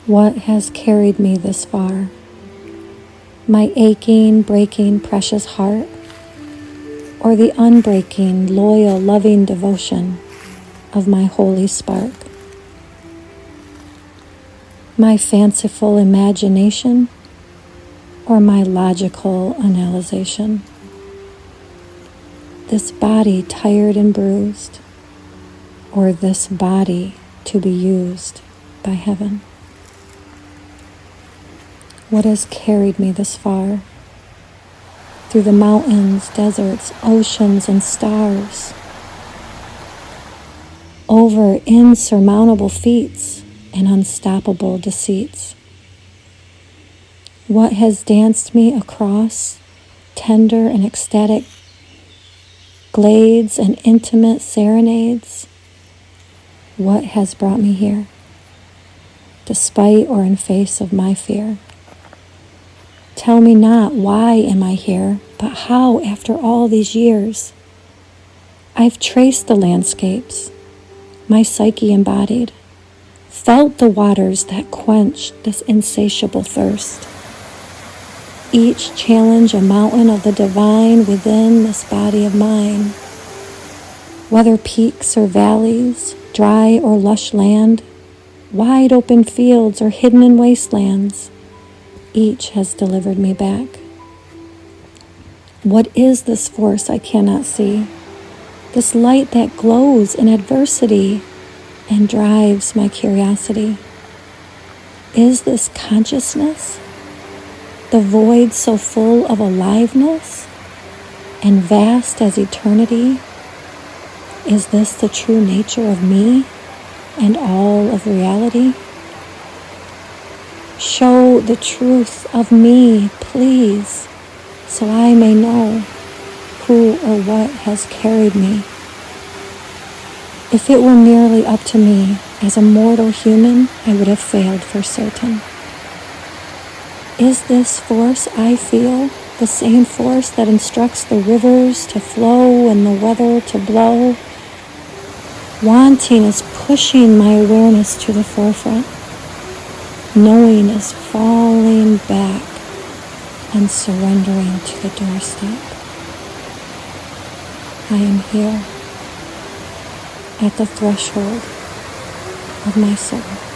What has carried me this far? My aching, breaking, precious heart, or the unbreaking, loyal, loving devotion of my holy spark? My fanciful imagination, or my logical analyzation? This body tired and bruised, or this body to be used by heaven? What has carried me this far? Through the mountains, deserts, oceans, and stars, over insurmountable feats and unstoppable deceits. What has danced me across tender and ecstatic glades and intimate serenades? What has brought me here, despite or in face of my fear? Tell me not why am I here, but how after all these years? I've traced the landscapes, my psyche embodied, felt the waters that quenched this insatiable thirst. Each challenge a mountain of the divine within this body of mine. Whether peaks or valleys, dry or lush land, wide open fields or hidden in wastelands, each has delivered me back. What is this force I cannot see? This light that glows in adversity and drives my curiosity? Is this consciousness? The void so full of aliveness and vast as eternity? Is this the true nature of me and all of reality? Show the truth of me, please, so I may know who or what has carried me. If it were merely up to me, as a mortal human, I would have failed for certain. Is this force I feel the same force that instructs the rivers to flow and the weather to blow? Wanting is pushing my awareness to the forefront. Knowing is falling back and surrendering to the doorstep. I am here at the threshold of my soul.